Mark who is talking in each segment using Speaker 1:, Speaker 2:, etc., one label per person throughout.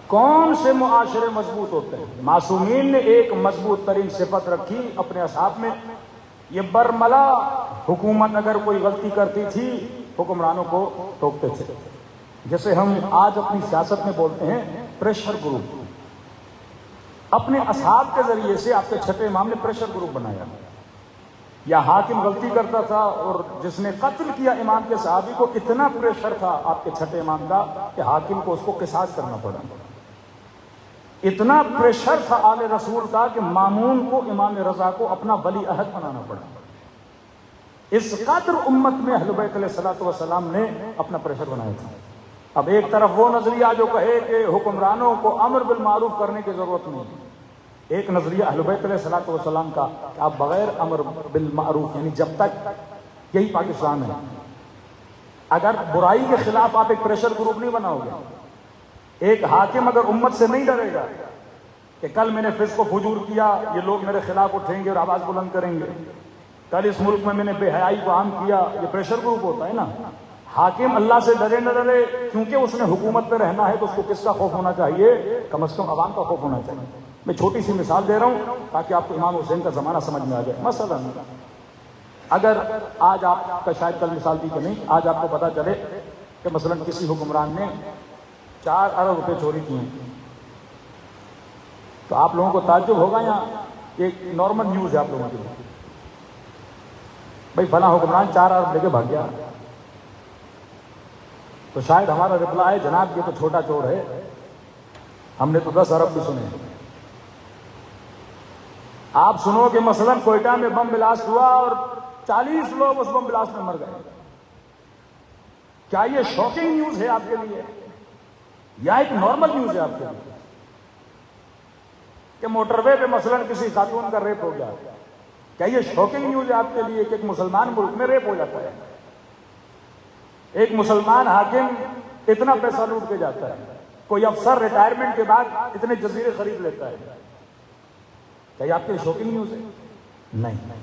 Speaker 1: کون سے معاشرے مضبوط ہوتے ہیں؟ معصومین نے ایک مضبوط ترین صفت رکھی اپنے اصحاب میں، یہ برملا حکومت اگر کوئی غلطی کرتی تھی حکمرانوں کو ٹوکتے تھے، جیسے ہم آج اپنی سیاست میں بولتے ہیں پریشر گروپ۔ اپنے اصحاب کے ذریعے سے آپ کے چھٹے امام نے پریشر گروپ بنایا، یا حاکم غلطی کرتا تھا اور جس نے قتل کیا امام کے صحابی کو، اتنا پریشر تھا آپ کے چھٹے امام کا کہ حاکم کو اس کو قصاص کرنا پڑا۔ اتنا پریشر تھا آل رسول کا کہ مامون کو امام رضا کو اپنا ولی عہد بنانا پڑا۔ اس قدر امت میں اہل بیت علیہ الصلوۃ والسلام نے اپنا پریشر بنایا تھا۔ اب ایک طرف وہ نظریہ جو کہے کہ حکمرانوں کو امر بالمعروف کرنے کی ضرورت نہیں، ایک نظریہ اہل بیت علیہ الصلوۃ والسلام کا کہ آپ بغیر امر بالمعروف، یعنی جب تک یہی پاکستان ہے، اگر برائی کے خلاف آپ ایک پریشر گروپ نہیں بناؤ گے، ایک حاکم اگر امت سے نہیں ڈرے گا کہ کل میں نے فسق و فجور کیا، یہ لوگ میرے خلاف اٹھیں گے اور آواز بلند کریں گے، کل اس ملک میں نے بے حیائی کو عام کیا، یہ پریشر گروپ ہوتا ہے نا۔ حاکم اللہ سے ڈرے نہ ڈرے، کیونکہ اس نے حکومت پہ رہنا ہے تو اس کو کس کا خوف ہونا چاہیے؟ کم از کم عوام کا خوف ہونا چاہیے۔ میں چھوٹی سی مثال دے رہا ہوں تاکہ آپ کو امام حسین کا زمانہ سمجھ میں آ جائے۔ مثلا اگر آج آپ کا شاید کل مثال دی کہ نہیں، آج آپ کو پتا چلے کہ مثلا کسی حکمران نے 4 ارب روپے چوری کیے ہیں، تو آپ لوگوں کو تعجب ہوگا یا ایک نارمل نیوز ہے آپ لوگوں کے لیے؟ بھائی فلاں حکمران 4 ارب لے کے بھاگ گیا، تو شاید ہمارا رپلائی ہے جناب یہ تو چھوٹا چور ہے، ہم نے تو 10 ارب بھی سنے ہیں۔ آپ سنو کہ مثلا کوئٹہ میں بم بلاسٹ ہوا اور 40 لوگ اس بم بلاسٹ میں مر گئے، کیا یہ شاکنگ نیوز ہے آپ کے لیے یا ایک نارمل نیوز ہے آپ کے لیے؟ کہ موٹر وے پہ مثلا کسی خاتون کا ریپ ہو گیا، کیا یہ شاکنگ نیوز ہے آپ کے لیے کہ ایک مسلمان ملک میں ریپ ہو جاتا ہے؟ ایک مسلمان حاکم اتنا پیسہ لوٹ کے جاتا ہے، کوئی افسر ریٹائرمنٹ کے بعد اتنے جزیرے خرید لیتا ہے، کیا یہ آپ کے لیے شاکنگ نیوز ہے؟ نہیں،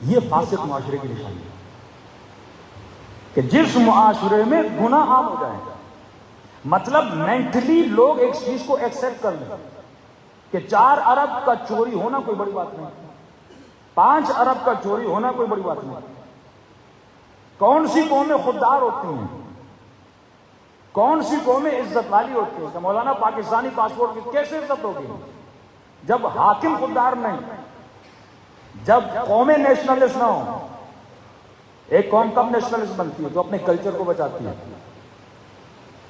Speaker 1: یہ فاسق معاشرے کی نشانی ہے کہ جس معاشرے میں گناہ عام ہو جائیں، مطلب مینٹلی لوگ ایک چیز کو ایکسپٹ کر لیں کہ 4 ارب کا چوری ہونا کوئی بڑی بات نہیں، 5 ارب کا چوری ہونا کوئی بڑی بات نہیں۔ کون سی قومیں خوددار ہوتی ہیں، کون سی قومیں عزت والی ہوتی ہیں؟ کہ مولانا پاکستانی پاسپورٹ کی کیسے عزت ہوگی جب حاکم خوددار نہیں، جب قومیں نیشنلسٹ نہ ہوں؟ ایک قوم کب نیشنلسٹ بنتی ہے؟ جو اپنے کلچر کو بچاتی ہے،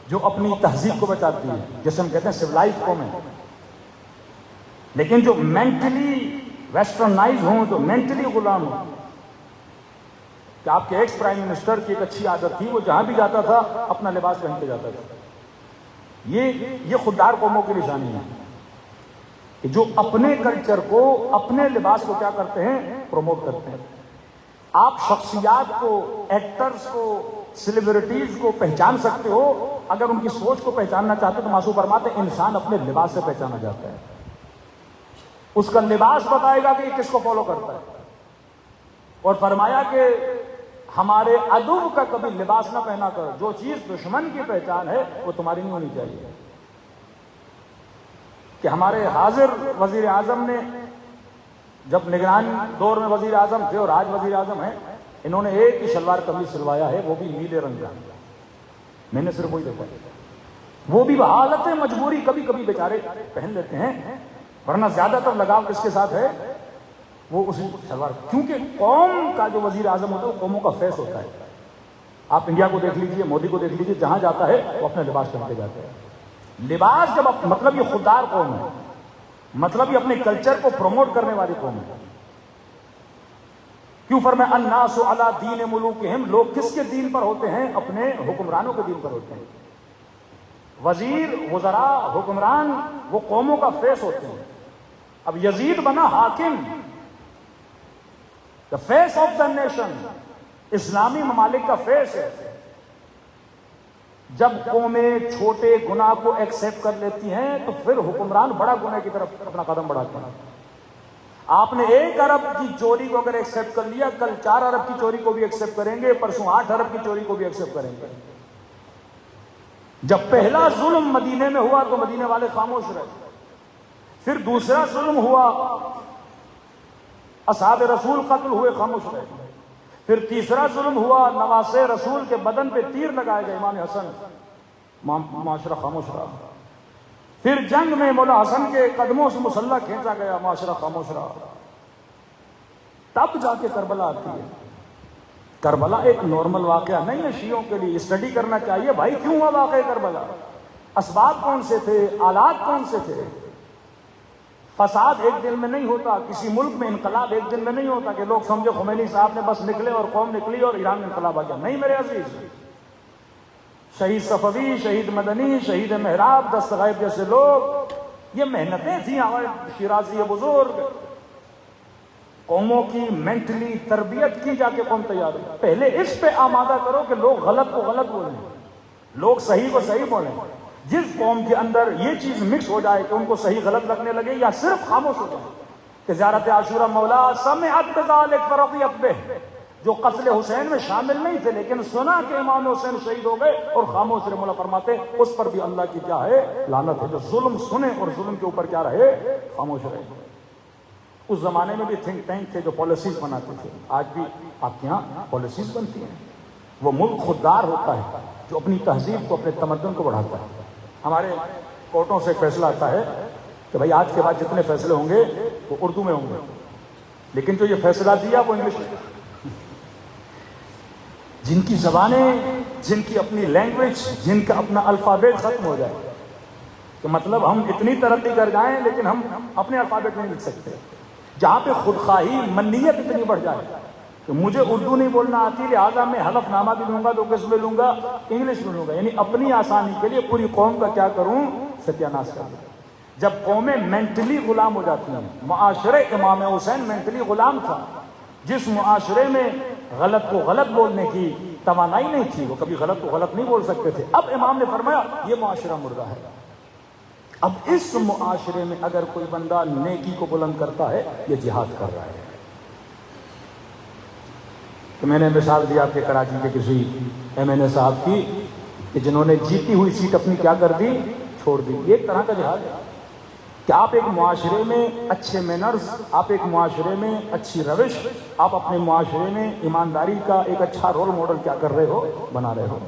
Speaker 1: جو اپنی تہذیب کو بچاتی ہے، جسے ہم کہتے ہیں سویلائزڈ قومیں۔ لیکن جو مینٹلی ویسٹرنائز ہوں، جو مینٹلی غلام ہوں، کہ آپ کے ایکس پرائم منسٹر کی ایک اچھی عادت تھی، وہ جہاں بھی جاتا تھا اپنا لباس پہن کے جاتا تھا۔ یہ خوددار قوموں کی نشانی ہے کہ جو اپنے کلچر کو، اپنے لباس کو کیا کرتے ہیں؟ پروموٹ کرتے ہیں۔ آپ شخصیات کو، ایکٹرز کو، سیلیبریٹیز کو پہچان سکتے ہو، اگر ان کی سوچ کو پہچاننا چاہتے تو معصوم فرماتے ہیں انسان اپنے لباس سے پہچانا جاتا ہے، اس کا لباس بتائے گا کہ یہ کس کو فالو کرتا ہے۔ اور فرمایا کہ ہمارے عدو کا کبھی لباس نہ پہنا کرو، جو چیز دشمن کی پہچان ہے وہ تمہاری نہیں ہونی چاہیے۔ کہ ہمارے حاضر وزیر اعظم نے جب نگران دور میں وزیر اعظم تھے اور آج وزیر اعظم ہیں، انہوں نے ایک ہی شلوار قمیض سلوایا ہے، وہ بھی نیلے رنگ کا، میں نے صرف وہی دیکھا، وہ بھی حالت مجبوری کبھی کبھی بیچارے پہن لیتے ہیں، ورنہ زیادہ تر لگاؤ کس کے ساتھ ہے؟ وہ اسی شلوار، کیونکہ قوم کا جو وزیر اعظم ہوتا ہے وہ قوموں کا فیس ہوتا ہے۔ آپ انڈیا کو دیکھ لیجئے، مودی کو دیکھ لیجئے، جہاں جاتا ہے وہ اپنے لباس پہن کے جاتے ہیں۔ لباس جب مطلب یہ خوددار قوم ہے، مطلب یہ اپنے کلچر کو پروموٹ کرنے والی قوم ہے۔ کیوں فرمایا الناس علی دین ملوکہم، لوگ کس کے دین پر ہوتے ہیں؟ اپنے حکمرانوں کے دین پر ہوتے ہیں۔ وزیر، وزراء، حکمران وہ قوموں کا فیس ہوتے ہیں۔ اب یزید بنا حاکم، the face of the nation، اسلامی ممالک کا فیس ہے۔ جب قومیں چھوٹے گناہ کو ایکسپٹ کر لیتی ہیں تو پھر حکمران بڑا گناہ کی طرف اپنا قدم بڑھاتے ہیں۔ آپ نے 1 ارب کی چوری کو اگر ایکسپٹ کر لیا، کل 4 ارب کی چوری کو بھی ایکسپٹ کریں گے، پرسوں 8 ارب کی چوری کو بھی ایکسپٹ کریں گے۔ جب پہلا ظلم مدینے میں ہوا تو مدینے والے خاموش رہے، پھر دوسرا ظلم ہوا، اصحاب رسول قتل ہوئے، خاموش رہے، پھر تیسرا ظلم ہوا، نواسے رسول کے بدن پہ تیر لگائے گئے، امام حسن، معاشرہ خاموش رہا، پھر جنگ میں مولا حسن کے قدموں سے مسلح کھینچا گیا، معاشرہ خاموش رہا، تب جا کے کربلا آتی ہے۔ کربلا ایک نارمل واقعہ نہیں ہے، شیعوں کے لیے اسٹڈی کرنا چاہیے، بھائی کیوں ہوا واقعہ کربلا، اسباب کون سے تھے، آلات کون سے تھے۔ فساد ایک دن میں نہیں ہوتا، کسی ملک میں انقلاب ایک دن میں نہیں ہوتا کہ لوگ سمجھے خمینی صاحب نے بس نکلے اور قوم نکلی اور ایران میں انقلاب آ گیا، نہیں میرے عزیز۔ شہید صفوی، شہید مدنی، شہید محراب، دست غائب جیسے لوگ، یہ محنتیں تھیں ہمارے شیرازی بزرگ، قوموں کی مینٹلی تربیت کی جا کے قوم تیار ہے۔ پہلے اس پہ آمادہ کرو کہ لوگ غلط کو غلط بولیں، لوگ صحیح کو صحیح بولیں۔ جس قوم کے اندر یہ چیز مکس ہو جائے کہ ان کو صحیح غلط لگنے لگے یا صرف خاموش ہو جائے کہ زیارت عاشورہ مولا سمعت بذلک فرضیت بہ، جو قتل حسین میں شامل نہیں تھے لیکن سنا کہ امام حسین شہید ہو گئے اور خاموش رہے، مولا فرماتے اس پر بھی اللہ کی کیا ہے، لعنت ہے۔ جو ظلم سنے اور ظلم کے اوپر کیا رہے، خاموش رہے۔ اس زمانے میں بھی تھنک ٹینک تھے جو پالیسیز بناتے تھے، آج بھی آپ کے یہاں پالیسیز بنتی ہیں۔ وہ ملک خوددار ہوتا ہے جو اپنی تہذیب کو، اپنے تمدن کو بڑھاتا ہے۔ ہمارے کورٹوں سے فیصلہ آتا ہے کہ بھائی آج کے بعد جتنے فیصلے ہوں گے وہ اردو میں ہوں گے، لیکن جو یہ فیصلہ دیا وہ انگلش میں۔ جن کی زبانیں، جن کی اپنی لینگویج، جن کا اپنا الفابیٹ ختم ہو جائے کہ مطلب ہم اتنی ترقی کر جائیں لیکن ہم اپنے الفابیٹ نہیں لکھ سکتے، جہاں پہ خودخواہی، منیت اتنی بڑھ جائے کہ مجھے اردو نہیں بولنا آتی لہٰذا میں حلف نامہ بھی لوں گا تو کس میں لوں گا، انگلش میں لوں گا، یعنی اپنی آسانی کے لیے پوری قوم کا کیا کروں، ستیہ ناش کر دوں۔ جب قومیں مینٹلی غلام ہو جاتی ہیں، معاشرے امام حسین مینٹلی غلام تھا، جس معاشرے میں غلط کو غلط بولنے کی توانائی نہیں تھی، وہ کبھی غلط کو غلط نہیں بول سکتے تھے۔ اب امام نے فرمایا یہ معاشرہ مردہ ہے، اب اس معاشرے میں اگر کوئی بندہ نیکی کو بلند کرتا ہے یہ جہاد کر رہا ہے۔ تو میں نے مثال دیا آپ کے کراچی کے کسی ایم این اے صاحب کی کہ جنہوں نے جیتی ہوئی سیٹ اپنی کیا کر دی، چھوڑ دی۔ یہ ایک طرح کا جہاد ہے کہ آپ ایک معاشرے میں اچھے مینرز، آپ ایک معاشرے میں اچھی روش، آپ اپنے معاشرے میں ایمانداری کا ایک اچھا رول ماڈل کیا کر رہے ہو، بنا رہے ہو۔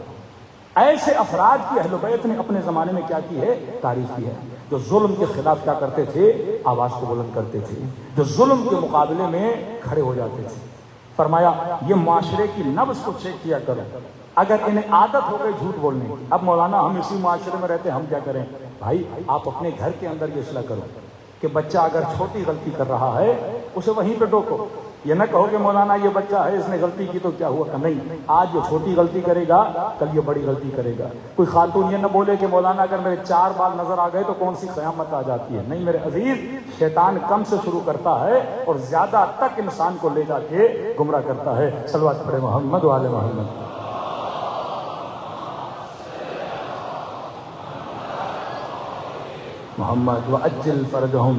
Speaker 1: ایسے افراد کی اہل بیت نے اپنے زمانے میں کیا کی ہے، تعریف کی ہے، جو ظلم کے خلاف کیا کرتے تھے، آواز کو بلند کرتے تھے، جو ظلم کے مقابلے میں کھڑے ہو جاتے تھے۔ فرمایا یہ معاشرے کی نبض کو چیک کیا کرو، اگر انہیں عادت ہو گئی جھوٹ بولنے کی، اب مولانا ہم اسی معاشرے میں رہتے ہیں، ہم کیا کریں؟ بھائی آپ اپنے گھر کے اندر یہ اصلاح کرو کہ بچہ اگر چھوٹی غلطی کر رہا ہے اسے وہیں پہ ٹوکو، یہ نہ کہو کہ مولانا یہ بچہ ہے اس نے غلطی کی تو کیا ہوا، کہ نہیں، آج یہ چھوٹی غلطی کرے گا کل یہ بڑی غلطی کرے گا۔ کوئی خاتون یہ نہ بولے کہ مولانا اگر میرے 4 بال نظر آ گئے تو کون سی قیامت آ جاتی ہے، نہیں میرے عزیز، شیطان کم سے شروع کرتا ہے اور زیادہ تک انسان کو لے جا کے گمراہ کرتا ہے۔ صلوات پڑھے محمد و آل محمد۔ محمد وعجل فرجهم